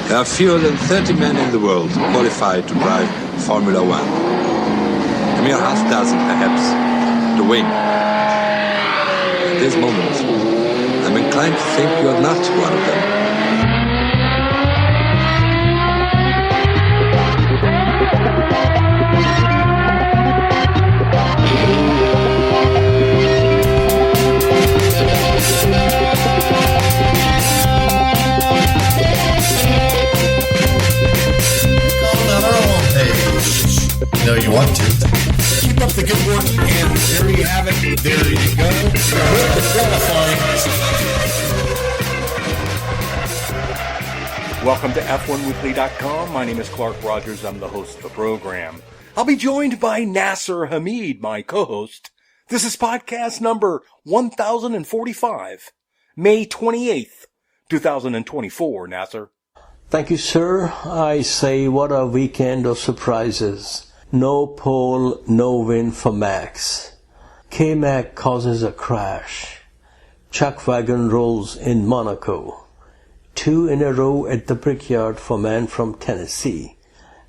There are fewer than 30 men in the world qualified to drive Formula One. A mere half dozen, perhaps, to win. At this moment, I'm inclined to think you are not one of them. No, you want to. Keep up the good work, and there you have it. There you go. Welcome to F1Weekly.com. My name is Clark Rogers. I'm the host of the program. I'll be joined by Nasir Hamid, my co-host. This is podcast number 1045, May 28th, 2024, Nasir. Thank you, sir. I say, what a weekend of surprises. No pole, no win for Max. K-Mac causes a crash. Chuck wagon rolls in Monaco. 2 in a row at the Brickyard for man from Tennessee.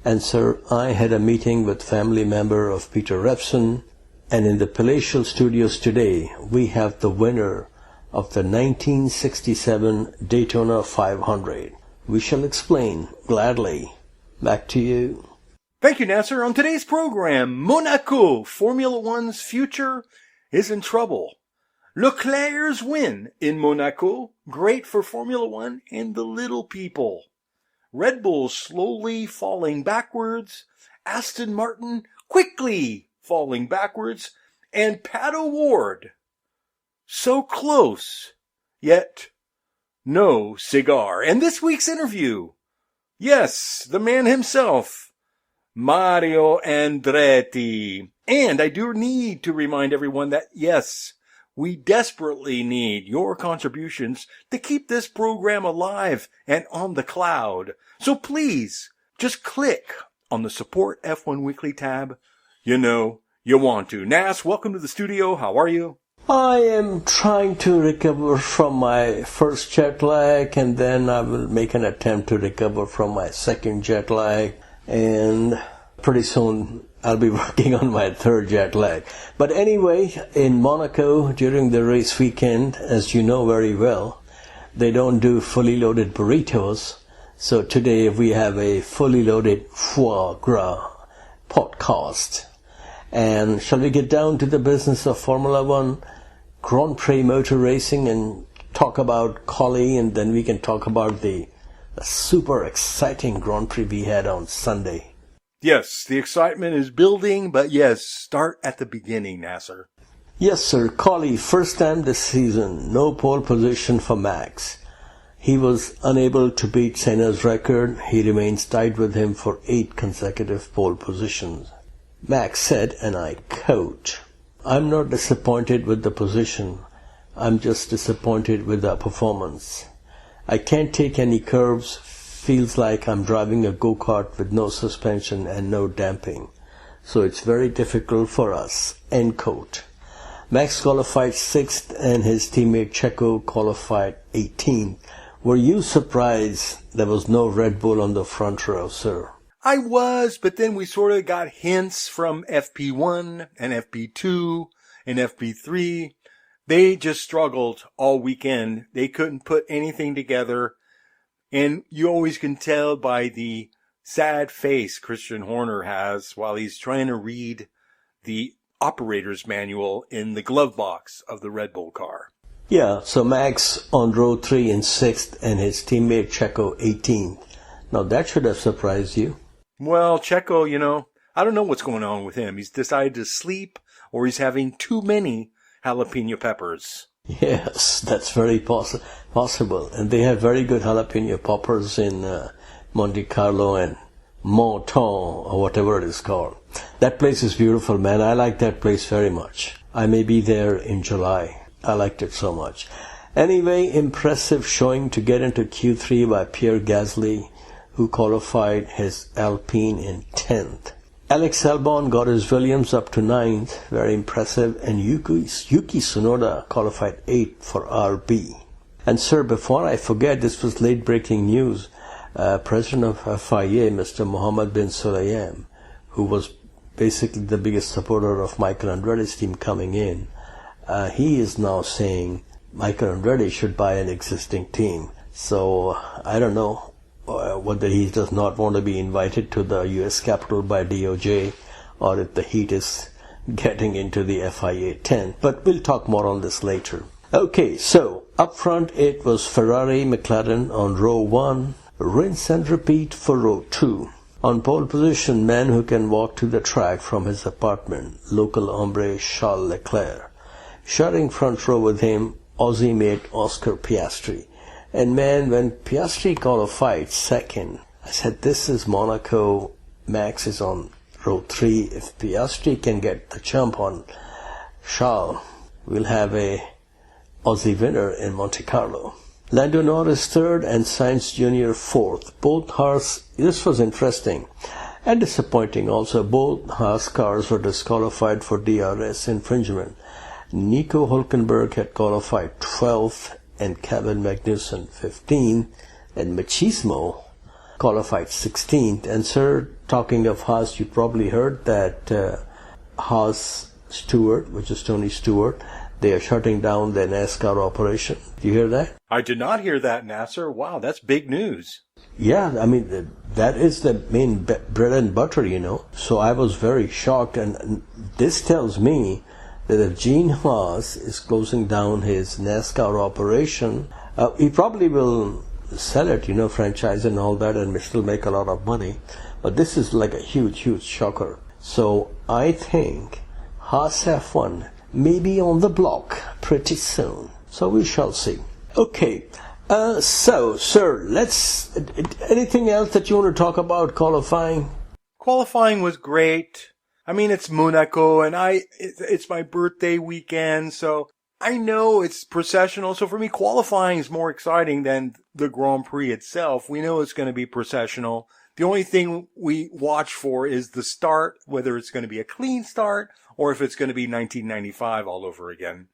And sir, I had a meeting with family member of Peter Revson, and in the palatial studios today, we have the winner of the 1967 Daytona 500. We shall explain gladly. Back to you. Thank you, Nasir. On today's program, Monaco, Formula One's future is in trouble. Leclerc's win in Monaco, great for Formula One and the little people. Red Bull slowly falling backwards, Aston Martin quickly falling backwards, and Pat O'Ward so close, yet no cigar. And this week's interview, yes, the man himself, Mario Andretti. And I do need to remind everyone that, yes, we desperately need your contributions to keep this program alive and on the cloud. So please, just click on the Support F1 Weekly tab. You know you want to. Nas, welcome to the studio. How are you? I am trying to recover from my first jet lag, and then I will make an attempt to recover from my second jet lag, and pretty soon I'll be working on my third jet lag. But anyway, in Monaco, during the race weekend, as you know very well, they don't do fully loaded burritos. So today we have a fully loaded Fois Gras podcast. And shall we get down to the business of Formula One Grand Prix motor racing and talk about Collie, and then we can talk about the super exciting Grand Prix we had on Sunday. Yes, the excitement is building, but yes, start at the beginning, Nasir. Yes, sir. Collie, first time this season, no pole position for Max. He was unable to beat Senna's record. He remains tied with him for 8 consecutive pole positions. Max said, and I quote, "I'm not disappointed with the position. I'm just disappointed with the performance. I can't take any curves. Feels like I'm driving a go-kart with no suspension and no damping. So it's very difficult for us." End quote. Max qualified 6th and his teammate Checo qualified 18th. Were you surprised there was no Red Bull on the front row, sir? I was, but then we sort of got hints from FP1 and FP2 and FP3. They just struggled all weekend. They couldn't put anything together. And you always can tell by the sad face Christian Horner has while he's trying to read the operator's manual in the glove box of the Red Bull car. Yeah, so Max on row 3 in 6th and his teammate Checo 18th. Now that should have surprised you. Well, Checo, I don't know what's going on with him. He's decided to sleep, or he's having too many jalapeno peppers. Yes, that's very possible. And they have very good jalapeno poppers in Monte Carlo and Monton, or whatever it is called. That place is beautiful, man. I like that place very much. I may be there in July. I liked it so much. Anyway, impressive showing to get into Q3 by Pierre Gasly, who qualified his Alpine in 10th. Alex Albon got his Williams up to 9th, very impressive, and Yuki Tsunoda qualified 8th for RB. And sir, before I forget, this was late breaking news. president of FIA, Mr. Mohammed bin Sulayem, who was basically the biggest supporter of Michael Andretti's team coming in, he is now saying Michael Andretti should buy an existing team. So I don't know whether he does not want to be invited to the U.S. Capitol by DOJ, or if the heat is getting into the FIA tent. But we'll talk more on this later. Okay, so up front it was Ferrari, McLaren on row 1, rinse and repeat for row 2. On pole position, man who can walk to the track from his apartment, local hombre Charles Leclerc. Sharing front row with him, Aussie mate Oscar Piastri. And man, when Piastri qualified second, I said, this is Monaco, Max is on row 3. If Piastri can get the jump on Charles, we'll have a Aussie winner in Monte Carlo. Lando Norris third and Sainz Jr. fourth. Both Haas, this was interesting and disappointing also. Both Haas cars were disqualified for DRS infringement. Nico Hülkenberg had qualified 12th and Kevin Magnussen 15th, and Machismo qualified 16th. And sir, talking of Haas, you probably heard that Haas Stewart, which is Tony Stewart, they are shutting down their NASCAR operation. Do you hear that? I did not hear that, Nasir. Wow, that's big news. Yeah, I mean, that is the main bread and butter, you know. So I was very shocked, and this tells me that if Gene Haas is closing down his NASCAR operation, he probably will sell it, you know, franchise and all that, and still make a lot of money. But this is like a huge, huge shocker. So I think Haas F1 may be on the block pretty soon. So we shall see. Okay, so, sir, anything else that you want to talk about qualifying? Qualifying was great. I mean, it's Monaco, and it's my birthday weekend, so I know it's processional. So for me, qualifying is more exciting than the Grand Prix itself. We know it's going to be processional. The only thing we watch for is the start, whether it's going to be a clean start or if it's going to be 1995 all over again.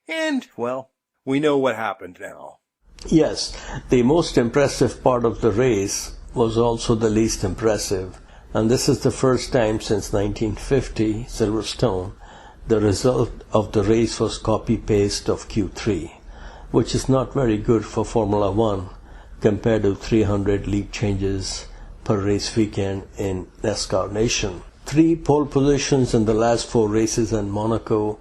And, well, we know what happened now. Yes, the most impressive part of the race was also the least impressive. And this is the first time since 1950, Silverstone, the result of the race was copy-paste of Q3, which is not very good for Formula One compared to 300 lead changes per race weekend in NASCAR Nation. 3 pole positions in the last 4 races in Monaco.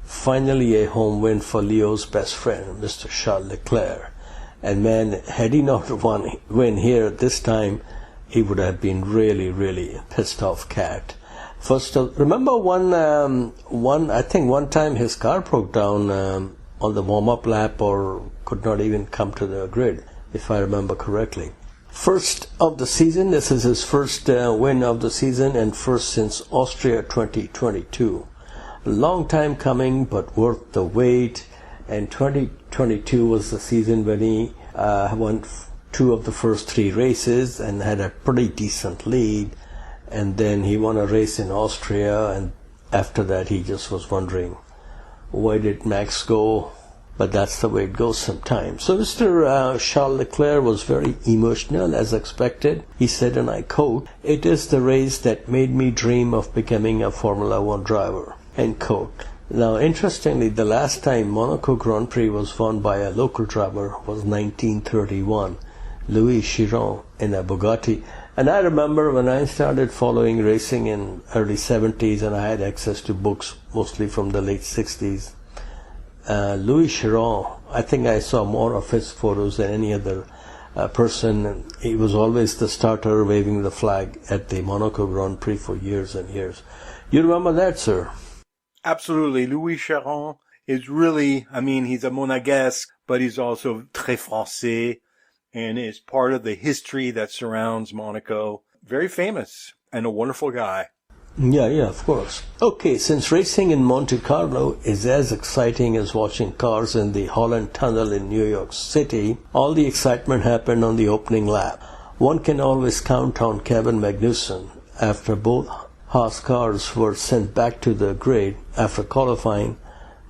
Finally a home win for Leo's best friend, Mr. Charles Leclerc. And man, had he not win here at this time, he would have been really, really pissed off cat. First, remember I think one time his car broke down on the warm-up lap, or could not even come to the grid, if I remember correctly. First of the season, this is his first win of the season, and first since Austria 2022. Long time coming, but worth the wait. And 2022 was the season when he won 2 of the first 3 races and had a pretty decent lead. And then he won a race in Austria, and after that he just was wondering, why did Max go? But that's the way it goes sometimes. So Mr. Charles Leclerc was very emotional, as expected. He said, and I quote, "It is the race that made me dream of becoming a Formula One driver," end quote. Now, interestingly, the last time Monaco Grand Prix was won by a local driver was 1931, Louis Chiron in a Bugatti. And I remember when I started following racing in early 70s, and I had access to books mostly from the late 60s, Louis Chiron, I think I saw more of his photos than any other person. He was always the starter waving the flag at the Monaco Grand Prix for years and years. You remember that, sir? Absolutely. Louis Chiron is really, I mean, he's a Monegasque, but he's also très français, and is part of the history that surrounds Monaco. Very famous and a wonderful guy. Yeah, of course. Okay, since racing in Monte Carlo is as exciting as watching cars in the Holland Tunnel in New York City, all the excitement happened on the opening lap. One can always count on Kevin Magnussen. After both Haas cars were sent back to the grid after qualifying,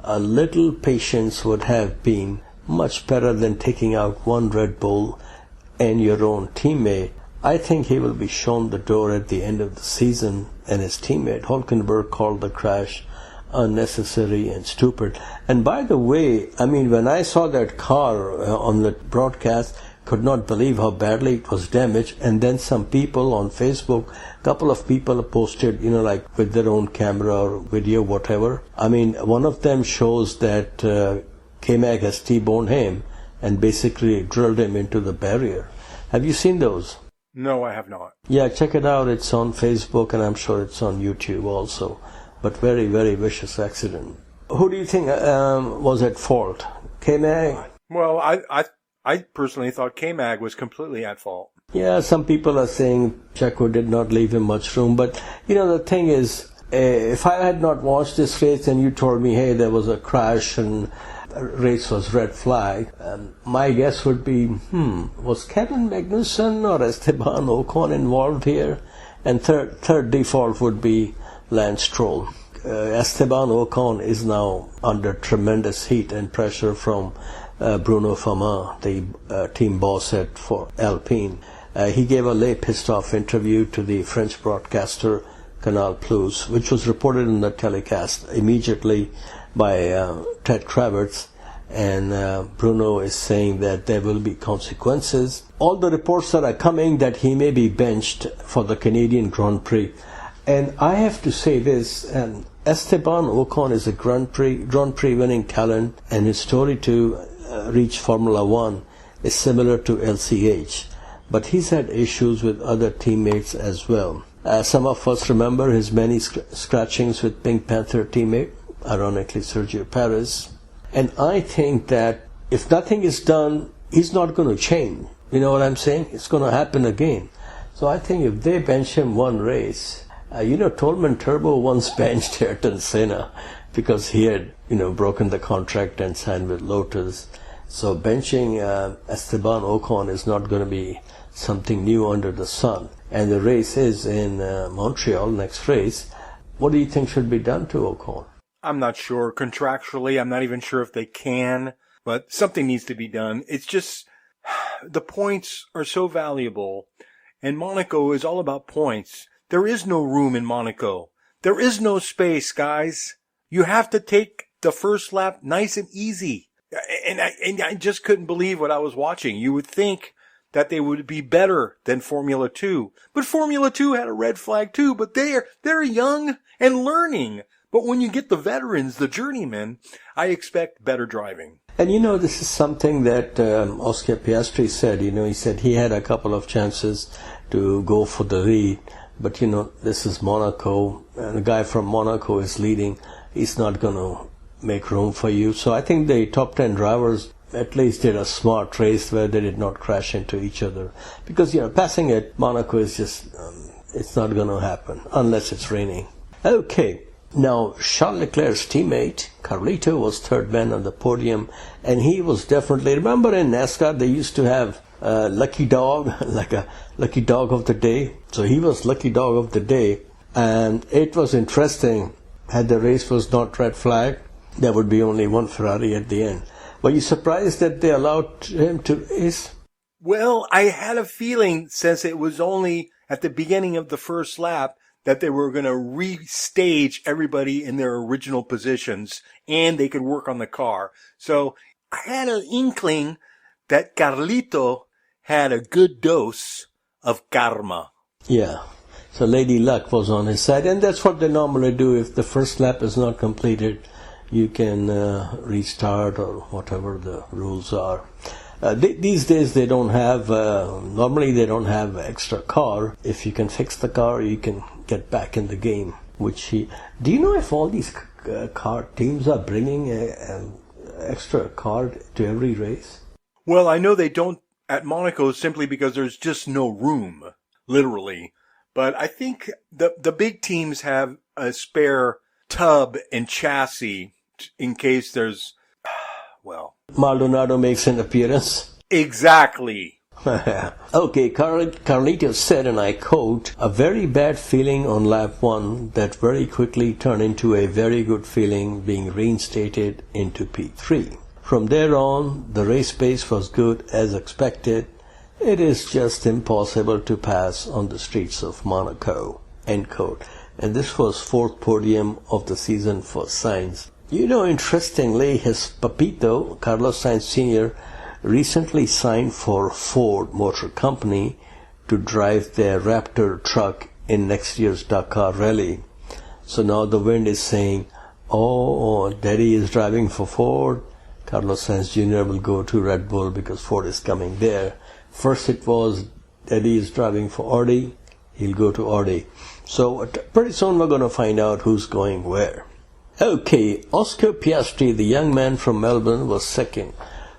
a little patience would have been much better than taking out one Red Bull and your own teammate, I think he will be shown the door at the end of the season, and his teammate Hülkenberg called the crash unnecessary and stupid. And by the way, I mean, when I saw that car on the broadcast, could not believe how badly it was damaged. And then some people on Facebook, a couple of people posted, like with their own camera or video, whatever. I mean, one of them shows that K-Mag has T-boned him and basically drilled him into the barrier. Have you seen those? No, I have not. Yeah, check it out. It's on Facebook, and I'm sure it's on YouTube also. But very, very vicious accident. Who do you think was at fault? K-Mag? Well, I personally thought K-Mag was completely at fault. Yeah, some people are saying Checo did not leave him much room. But, the thing is, if I had not watched this race and you told me, hey, there was a crash and race was red flag, my guess would be, was Kevin Magnussen or Esteban Ocon involved here? And third default would be Lance Stroll. Esteban Ocon is now under tremendous heat and pressure from Bruno Fama, the team boss for Alpine. He gave a pissed off interview to the French broadcaster Canal Plus, which was reported in the telecast immediately by Ted Kravitz, and Bruno is saying that there will be consequences. All the reports that are coming that he may be benched for the Canadian Grand Prix. And I have to say this, Esteban Ocon is a Grand Prix winning talent, and his story to reach Formula One is similar to LCH. But he's had issues with other teammates as well. Some of us remember his many scratchings with Pink Panther teammate, ironically Sergio Perez. And I think that if nothing is done, he's not going to change. You know what I'm saying? It's going to happen again. So I think if they bench him one race, Tolman Turbo once benched Ayrton Senna because he had, broken the contract and signed with Lotus. So benching Esteban Ocon is not going to be something new under the sun. And the race is in Montreal, next race. What do you think should be done to Ocon? I'm not sure. Contractually, I'm not even sure if they can, but something needs to be done. It's just, the points are so valuable, and Monaco is all about points. There is no room in Monaco. There is no space, guys. You have to take the first lap nice and easy. And I just couldn't believe what I was watching. You would think that they would be better than Formula 2. But Formula 2 had a red flag too, but they're young and learning. But when you get the veterans, the journeymen, I expect better driving. And this is something that Oscar Piastri said. He said he had a couple of chances to go for the lead. But, this is Monaco, and the guy from Monaco is leading. He's not going to make room for you. So I think the top 10 drivers at least did a smart race where they did not crash into each other. Because, passing at Monaco is just, it's not going to happen unless it's raining. Okay. Now, Charles Leclerc's teammate, Carlito, was third man on the podium, and he was definitely, remember in NASCAR they used to have lucky dog, like a lucky dog of the day. So he was lucky dog of the day, and it was interesting. Had the race was not red flag, there would be only one Ferrari at the end. Were you surprised that they allowed him to race? Well, I had a feeling, since it was only at the beginning of the first lap, that they were going to restage everybody in their original positions and they could work on the car. So I had an inkling that Carlito had a good dose of karma. Yeah. So Lady Luck was on his side, and that's what they normally do. If the first lap is not completed, you can restart or whatever the rules are. These days they don't have, normally they don't have extra car. If you can fix the car, you can get back in the game. Do you know if all these car teams are bringing an extra car to every race? Well, I know they don't at Monaco simply because there's just no room, literally. But I think the big teams have a spare tub and chassis in case there's, Maldonado makes an appearance. Exactly. Okay, Carlito said, and I quote, "A very bad feeling on lap 1 that very quickly turned into a very good feeling being reinstated into P3. From there on, the race pace was good as expected. It is just impossible to pass on the streets of Monaco, end quote. And this was fourth podium of the season for Sainz. You know, interestingly, his papito, Carlos Sainz Sr., recently signed for Ford Motor Company to drive their Raptor truck in next year's Dakar Rally. So now the wind is saying, oh, Daddy is driving for Ford. Carlos Sainz Jr. will go to Red Bull because Ford is coming there. First it was Daddy is driving for Audi. He'll go to Audi. So pretty soon we're going to find out who's going where. Okay, Oscar Piastri, the young man from Melbourne, was second.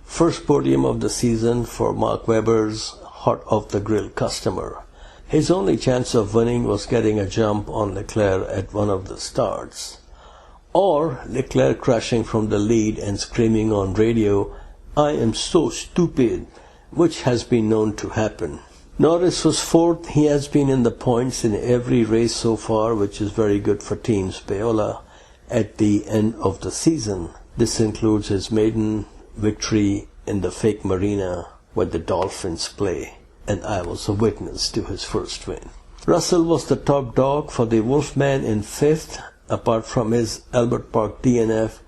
First podium of the season for Mark Webber's hot off the grill customer. His only chance of winning was getting a jump on Leclerc at one of the starts. Or Leclerc crashing from the lead and screaming on radio, "I am so stupid," which has been known to happen. Norris was fourth. He has been in the points in every race so far, which is very good for Team Speola at the end of the season. This includes his maiden victory in the fake marina where the Dolphins play, and I was a witness to his first win. Russell was the top dog for the Wolfman in fifth. Apart from his Albert Park DNF,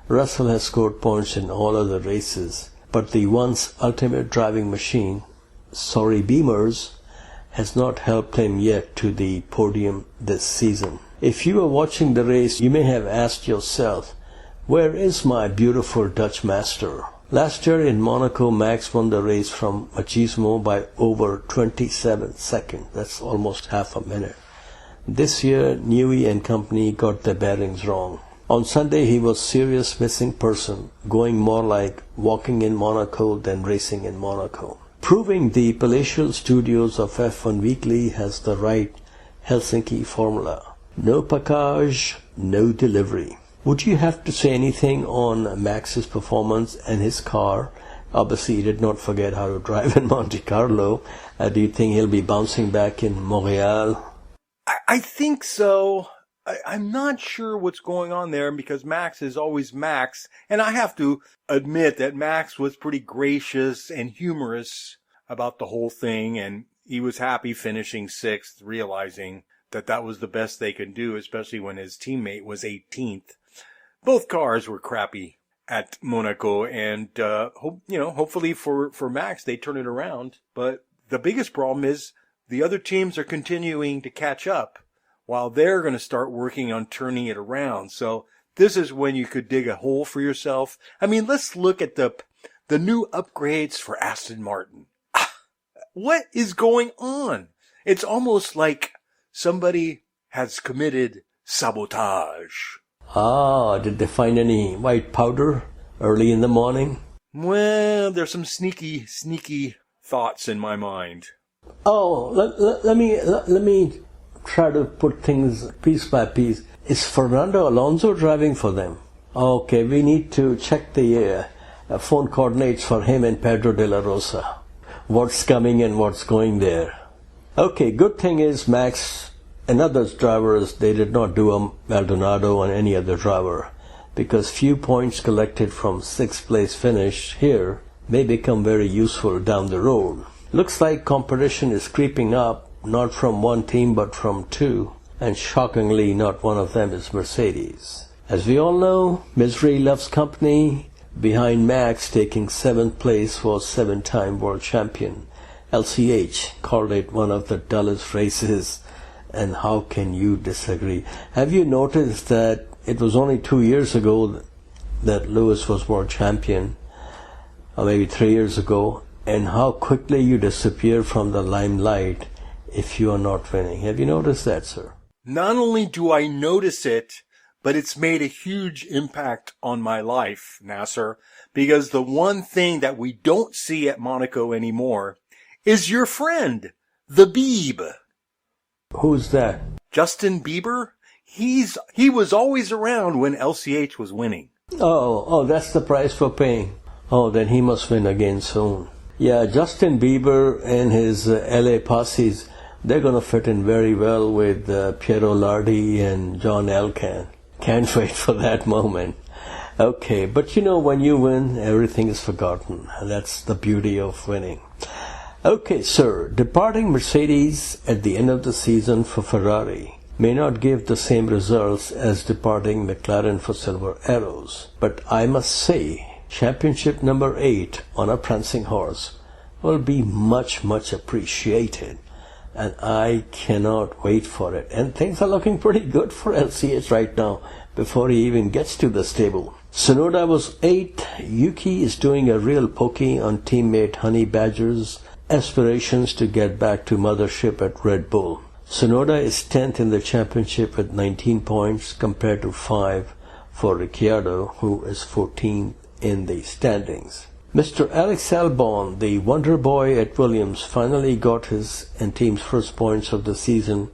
Russell has scored points in all other races, but the once ultimate driving machine, sorry Beamers, has not helped him yet to the podium this season. If you were watching the race, you may have asked yourself, where is my beautiful Dutch master? Last year in Monaco, Max won the race from Machismo by over 27 seconds. That's almost half a minute. This year, Newey and company got their bearings wrong. On Sunday, he was serious missing person, going more like walking in Monaco than racing in Monaco. Proving the palatial studios of F1 Weekly has the right Helsinki formula. No package, no delivery. Would you have to say anything on Max's performance and his car? Obviously, he did not forget how to drive in Monte Carlo. Do you think he'll be bouncing back in Montreal? I think so. I'm not sure what's going on there because Max is always Max. And I have to admit that Max was pretty gracious and humorous about the whole thing. And he was happy finishing sixth, realizing that that was the best they could do, especially when his teammate was 18th. Both cars were crappy at Monaco. And, hopefully for Max, they turn it around. But the biggest problem is the other teams are continuing to catch up while they're going to start working on turning it around. So this is when you could dig a hole for yourself. I mean, let's look at the new upgrades for Aston Martin. What is going on? It's almost like somebody has committed sabotage. Did they find any white powder early in the morning? Well, there's some sneaky thoughts in my mind. Oh, let me try to put things piece by piece. Is Fernando Alonso driving for them? Okay, we need to check the phone coordinates for him and Pedro de la Rosa. What's coming and what's going there. Okay, good thing is Max and other drivers, they did not do a Maldonado on any other driver, because few points collected from sixth place finish here may become very useful down the road. Looks like competition is creeping up, not from one team but from two, and shockingly not one of them is Mercedes. As we all know, misery loves company. Behind Max taking seventh place was seven-time world champion. LCH called it one of the dullest races, and how can you disagree? Have you noticed that it was only 2 years ago that Louis was world champion, or maybe 3 years ago, and how quickly you disappear from the limelight if you are not winning? Have you noticed that, sir? Not only do I notice it, but it's made a huge impact on my life, Nasir, because the one thing that we don't see at Monaco anymore is your friend, the Beeb. Who's that? Justin Bieber. He was always around when LCH was winning. Oh, that's the price for paying. Oh, then he must win again soon. Yeah, Justin Bieber and his LA posses, they're going to fit in very well with Piero Lardi and John Elkann. Can't wait for that moment. Okay, but when you win, everything is forgotten. That's the beauty of winning. Okay, sir. Departing Mercedes at the end of the season for Ferrari may not give the same results as departing McLaren for Silver Arrows. But I must say, championship number 8 on a prancing horse will be much, much appreciated. And I cannot wait for it. And things are looking pretty good for LCH right now before he even gets to the stable. Tsunoda was 8th. Yuki is doing a real pokey on teammate Honey Badger's aspirations to get back to mothership at Red Bull. Tsunoda is 10th in the championship with 19 points compared to 5 for Ricciardo, who is 14th in the standings. Mr. Alex Albon, the wonder boy at Williams, finally got his and team's first points of the season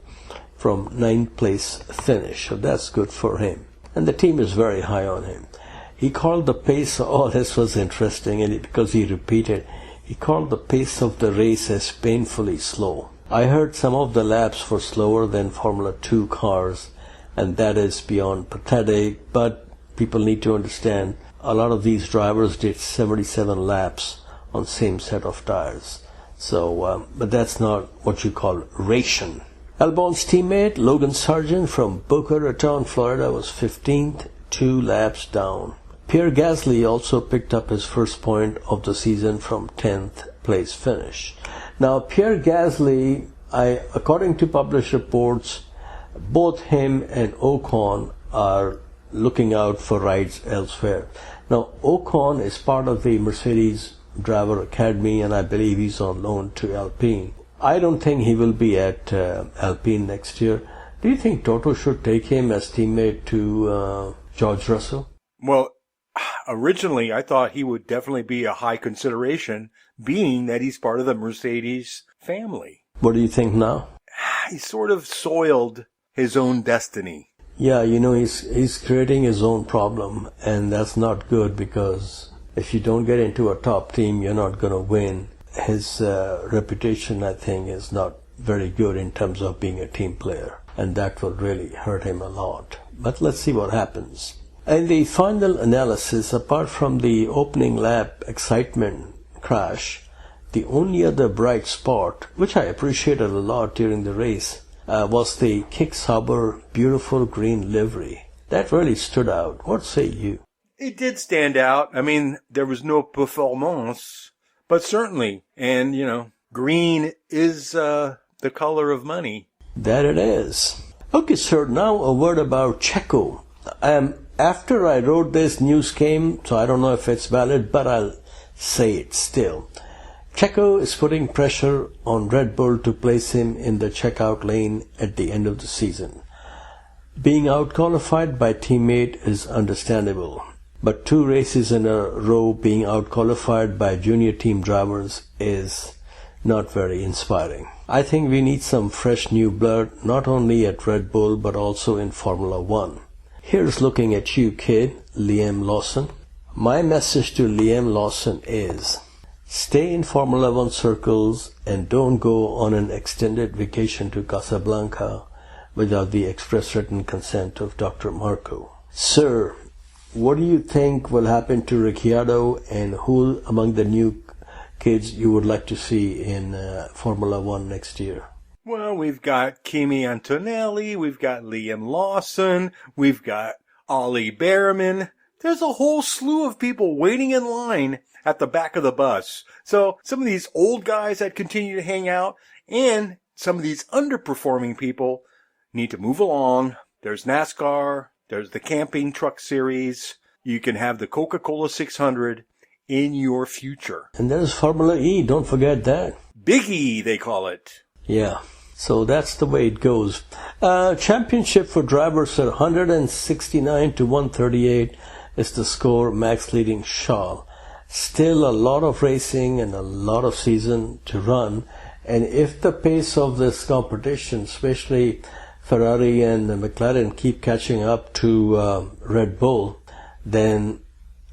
from 9th place finish. So that's good for him. And the team is very high on him. He called the pace, this was interesting, and because he repeated, he called the pace of the race as painfully slow. I heard some of the laps were slower than Formula 2 cars, and that is beyond pathetic, but people need to understand a lot of these drivers did 77 laps on same set of tires. So, but that's not what you call racing. Albon's teammate, Logan Sargent from Boca Raton, Florida, was 15th, 2 laps down. Pierre Gasly also picked up his first point of the season from 10th place finish. Now, Pierre Gasly, according to published reports, both him and Ocon are looking out for rides elsewhere. Now, Ocon is part of the Mercedes Driver Academy, and I believe he's on loan to Alpine. I don't think he will be at Alpine next year. Do you think Toto should take him as teammate to George Russell? Well, originally I thought he would definitely be a high consideration, being that he's part of the Mercedes family. What do you think now? He sort of soiled his own destiny. Yeah, he's creating his own problem, and that's not good, because if you don't get into a top team, you're not going to win. His reputation, I think, is not very good in terms of being a team player, and that will really hurt him a lot. But let's see what happens. In the final analysis, apart from the opening lap excitement crash, the only other bright spot, which I appreciated a lot during the race, was the Kick Sauber beautiful green livery. That really stood out. What say you? It did stand out. I mean, there was no performance, but certainly, and green is the color of money. That it is. Okay, sir, now a word about Checo. After I wrote this, news came, so I don't know if it's valid, but I'll say it still. Checo is putting pressure on Red Bull to place him in the checkout lane at the end of the season. Being outqualified by teammate is understandable, but 2 races in a row being outqualified by junior team drivers is not very inspiring. I think we need some fresh new blood, not only at Red Bull but also in Formula 1. Here's looking at you, kid, Liam Lawson. My message to Liam Lawson is, stay in Formula 1 circles and don't go on an extended vacation to Casablanca without the express written consent of Dr. Marco. Sir, what do you think will happen to Ricciardo, and who among the new kids you would like to see in Formula 1 next year? Well, we've got Kimi Antonelli, we've got Liam Lawson, we've got Ollie Behrman. There's a whole slew of people waiting in line at the back of the bus. So some of these old guys that continue to hang out, and some of these underperforming people need to move along. There's NASCAR, there's the camping truck series. You can have the Coca-Cola 600 in your future. And there's Formula E, don't forget that. Big E, they call it. Yeah, so that's the way it goes. Championship for drivers at 169 to 138 is the score, Max leading Charles. Still a lot of racing and a lot of season to run. And if the pace of this competition, especially Ferrari and McLaren, keep catching up to Red Bull, then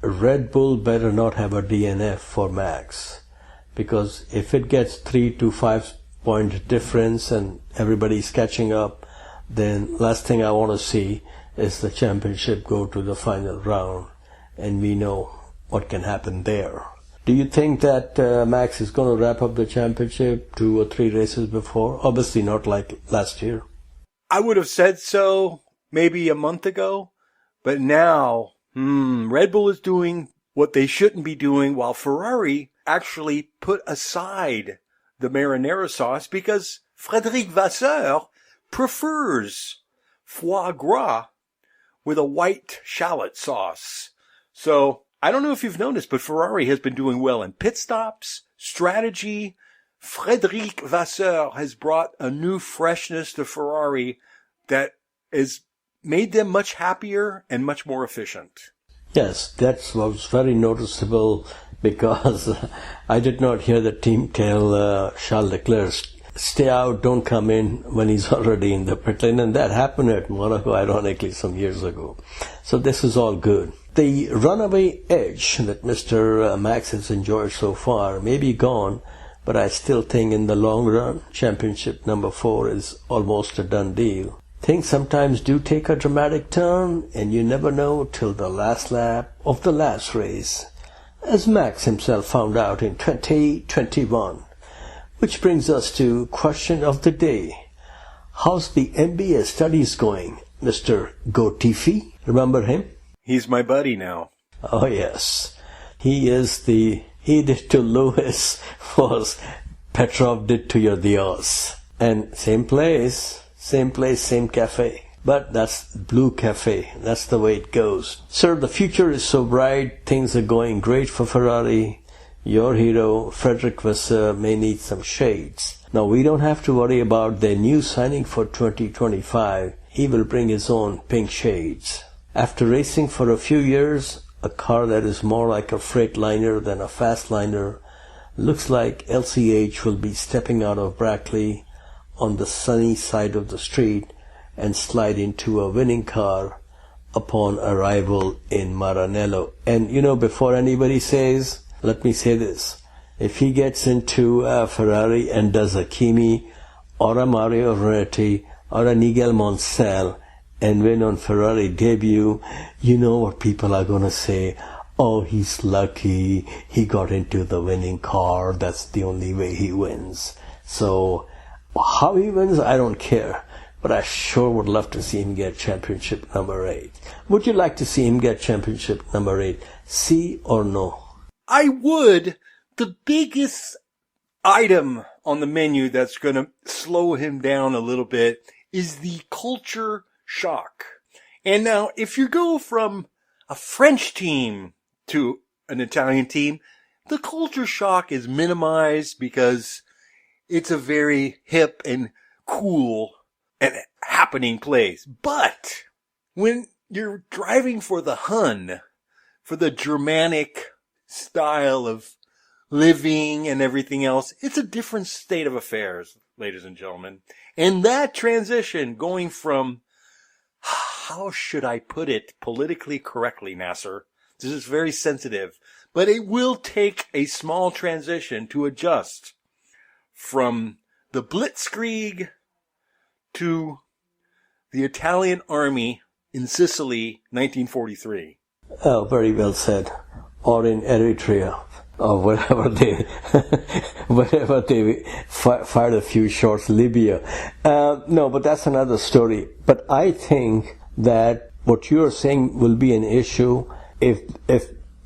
Red Bull better not have a DNF for Max. Because if it gets 3 to 5 point difference and everybody's catching up, then last thing I want to see is the championship go to the final round. And we know what can happen there. Do you think that Max is going to wrap up the championship 2 or 3 races before? Obviously not like last year. I would have said so maybe a month ago, but now, Red Bull is doing what they shouldn't be doing, while Ferrari actually put aside the marinara sauce because Frédéric Vasseur prefers Fois Gras with a white shallot sauce. So, I don't know if you've noticed, but Ferrari has been doing well in pit stops, strategy. Frédéric Vasseur has brought a new freshness to Ferrari that has made them much happier and much more efficient. Yes, that was very noticeable because I did not hear the team tell Charles Leclerc, stay out, don't come in when he's already in the pit lane. And that happened at Monaco, ironically, some years ago. So this is all good. The runaway edge that Mr. Max has enjoyed so far may be gone, but I still think in the long run, championship number 4 is almost a done deal. Things sometimes do take a dramatic turn, and you never know till the last lap of the last race, as Max himself found out in 2021. Which brings us to question of the day. How's the MBA studies going, Mr. Gotifi? Remember him? He's my buddy now. Oh yes. He did to Louis was Petrov did to your Dios. And same place, same cafe. But that's Blue Cafe. That's the way it goes. Sir, the future is so bright. Things are going great for Ferrari. Your hero, Frédéric Vasseur, may need some shades. Now, we don't have to worry about their new signing for 2025. He will bring his own pink shades. After racing for a few years, a car that is more like a Freightliner than a Fastliner, looks like LCH will be stepping out of Brackley on the sunny side of the street and slide into a winning car upon arrival in Maranello. And before anybody says, let me say this. If he gets into Ferrari and does a Kimi or a Mario Andretti or a Nigel Mansell and win on Ferrari debut, you know what people are going to say. Oh, he's lucky. He got into the winning car. That's the only way he wins. So how he wins, I don't care. But I sure would love to see him get championship number 8. Would you like to see him get championship number 8? See or no? I would. The biggest item on the menu that's going to slow him down a little bit is the culture shock. And now, if you go from a French team to an Italian team, the culture shock is minimized because it's a very hip and cool and happening place. But when you're driving for the Hun, for the Germanic style of living and everything else, it's a different state of affairs, ladies and gentlemen. And that transition going from, how should I put it politically correctly, Nasir? This is very sensitive, but it will take a small transition to adjust from the Blitzkrieg to the Italian army in Sicily, 1943. Oh, very well said. Or in Eritrea, or wherever they fired a few shots, Libya. No, but that's another story. But I think that what you're saying will be an issue if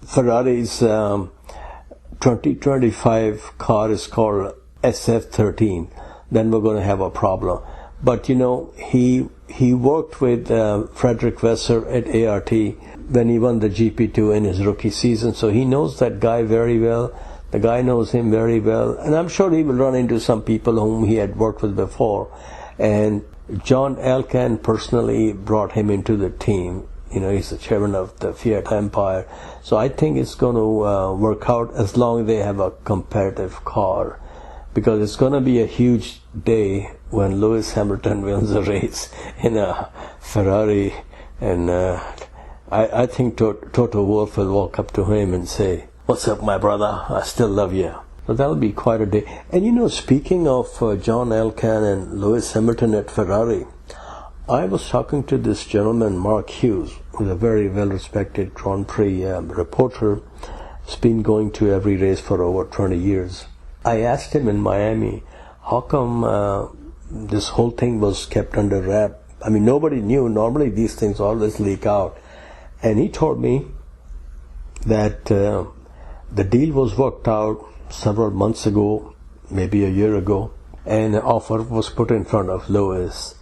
Ferrari's 2025 car is called SF13, then we're going to have a problem. But he worked with Frédéric Vasseur at ART when he won the GP2 in his rookie season, so he knows that guy very well. The guy knows him very well, and I'm sure he will run into some people whom he had worked with before. And John Elkann personally brought him into the team. He's the chairman of the Fiat Empire. So I think it's going to work out as long as they have a competitive car. Because it's going to be a huge day when Lewis Hamilton wins a race in a Ferrari. And I think Toto Wolff will walk up to him and say, "What's up, my brother? I still love you." So that'll be quite a day. And speaking of John Elkann and Lewis Hamilton at Ferrari, I was talking to this gentleman, Mark Hughes, who's a very well-respected Grand Prix reporter He's been going to every race for over 20 years. I asked him in Miami, how come this whole thing was kept under wrap? I mean, nobody knew. Normally these things always leak out. And he told me that the deal was worked out several months ago, maybe a year ago, and an offer was put in front of Louis.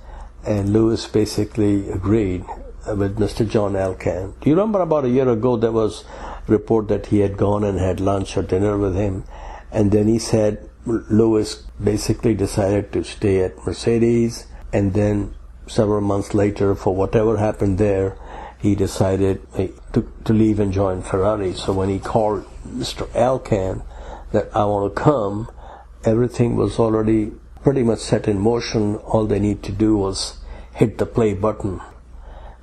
And Louis basically agreed with Mr. John Alcan. Do you remember about a year ago there was a report that he had gone and had lunch or dinner with him, and then he said Louis basically decided to stay at Mercedes, and then several months later, for whatever happened there, he decided to leave and join Ferrari. So when he called Mr. Alcan that I want to come, everything was already pretty much set in motion. All they need to do was hit the play button.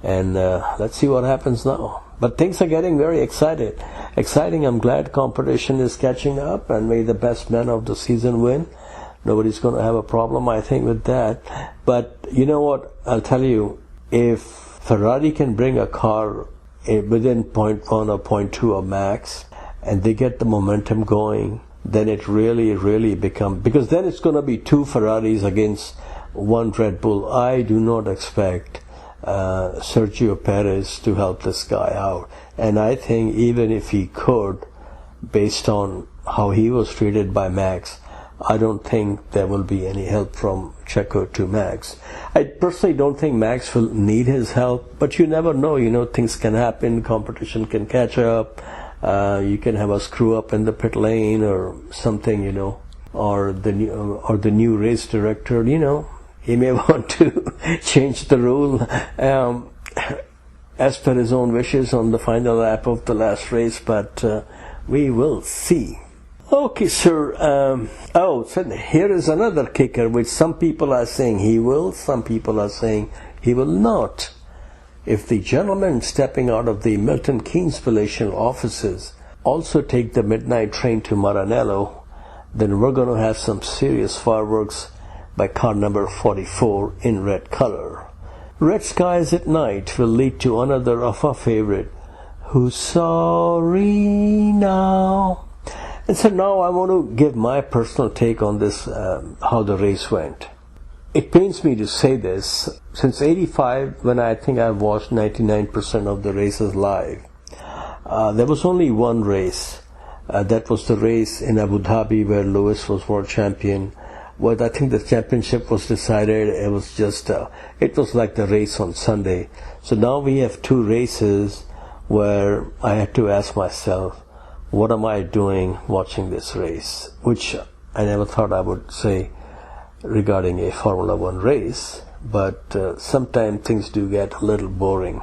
And let's see what happens now. But things are getting very exciting. I'm glad competition is catching up, and may the best man of the season win. Nobody's going to have a problem, I think, with that. But you know what? I'll tell you, if Ferrari can bring a car within 0.1 or 0.2 of max, and they get the momentum going, then it really becomes, because then it's going to be two Ferraris against one Red Bull. I do not expect Sergio Perez to help this guy out. And I think even if he could, based on how he was treated by Max, I don't think there will be any help from Checo to Max. I personally don't think Max will need his help, but you never know. Things can happen. Competition can catch up. You can have a screw up in the pit lane or something, or the new race director, he may want to change the rule as per his own wishes on the final lap of the last race, but we will see. Okay, sir. So here is another kicker, which some people are saying he will, some people are saying he will not. If the gentlemen stepping out of the Milton Keynes palatial offices also take the midnight train to Maranello, then we're going to have some serious fireworks by car number 44 in red color. Red skies at night will lead to another of our favorite, Who's Sorry Now? And so now I want to give my personal take on this, how the race went. It pains me to say this. Since 85, when I think I've watched 99% of the races live, there was only one race. That was the race in Abu Dhabi where Louis was world champion. Well, I think the championship was decided. It was just, it was like the race on Sunday. So now we have two races where I had to ask myself, what am I doing watching this race? Which I never thought I would say regarding a Formula One race, but sometimes things do get a little boring.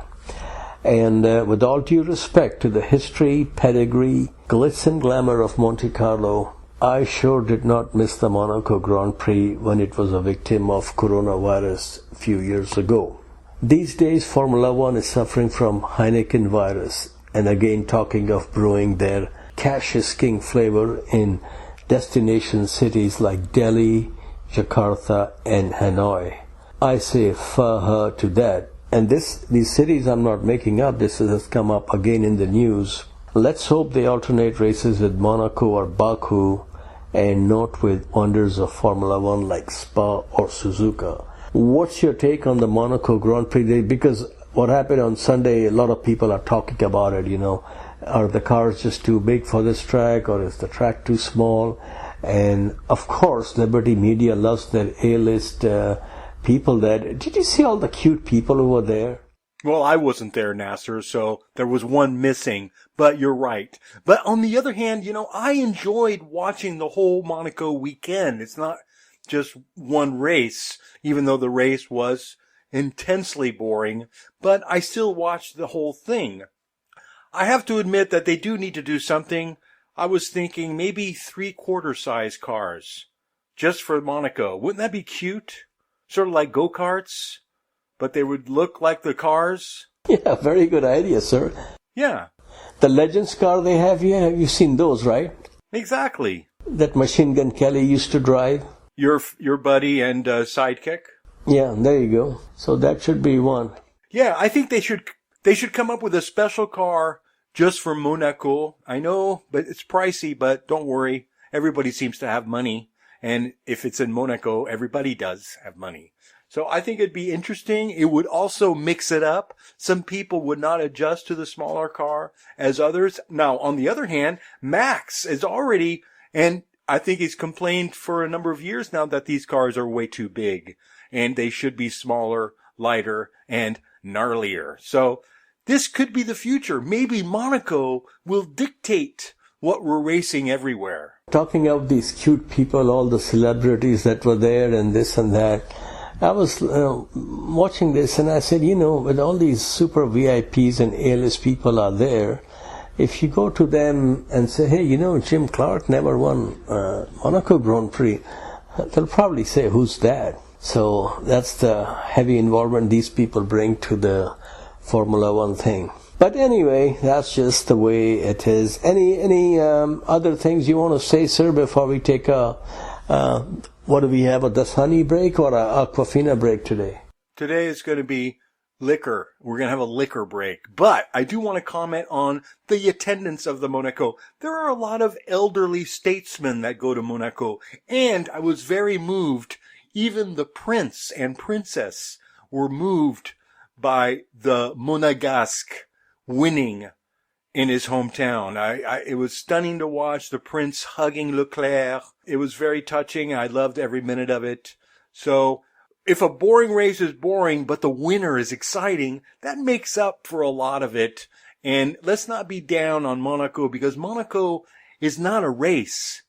And with all due respect to the history, pedigree, glitz and glamour of Monte Carlo, I sure did not miss the Monaco Grand Prix when it was a victim of coronavirus a few years ago. These days Formula One is suffering from Heineken virus, and again talking of brewing their cash is king flavor in destination cities like Delhi, Jakarta and Hanoi. I say faha to that. And these cities I'm not making up, this has come up again in the news. Let's hope they alternate races with Monaco or Baku and not with wonders of Formula One like Spa or Suzuka. What's your take on the Monaco Grand Prix? Because what happened on Sunday, a lot of people are talking about it, Are the cars just too big for this track, or is the track too small? And of course, Liberty Media loves their A-list people there. Did you see all the cute people who were there? Well, I wasn't there, Nasir, so there was one missing, but you're right. But on the other hand, I enjoyed watching the whole Monaco weekend. It's not just one race, even though the race was intensely boring, but I still watched the whole thing. I have to admit that they do need to do something. I was thinking maybe 3/4 size cars, just for Monaco. Wouldn't that be cute? Sort of like go-karts, but they would look like the cars. Yeah, very good idea, sir. Yeah. The Legends car they have here, have you seen those, right? Exactly. That Machine Gun Kelly used to drive. Your buddy and sidekick? Yeah, there you go. So that should be one. Yeah, I think they should come up with a special car just for Monaco. I know, but it's pricey, but don't worry. Everybody seems to have money. And if it's in Monaco, everybody does have money. So I think it'd be interesting. It would also mix it up. Some people would not adjust to the smaller car as others. Now, on the other hand, Max is already, and I think he's complained for a number of years now that these cars are way too big and they should be smaller, lighter, and gnarlier. So this could be the future. Maybe Monaco will dictate what we're racing everywhere. Talking of these cute people, all the celebrities that were there and this and that, I was watching this and I said, with all these super VIPs and A-list people are there, if you go to them and say, hey, Jim Clark never won Monaco Grand Prix, they'll probably say, who's that? So that's the heavy involvement these people bring to the Formula One thing. But anyway, that's just the way it is. Any other things you want to say, sir, before we take what do we have, a Dasani break or a Aquafina break today? Today is going to be liquor. We're going to have a liquor break. But I do want to comment on the attendance of the Monaco. There are a lot of elderly statesmen that go to Monaco. And I was very moved. Even the prince and princess were moved by the Monegasque winning in his hometown. It was stunning to watch the prince hugging Leclerc. It was very touching. I loved every minute of it. So if a boring race is boring, but the winner is exciting, that makes up for a lot of it. And let's not be down on Monaco, because Monaco is not a race.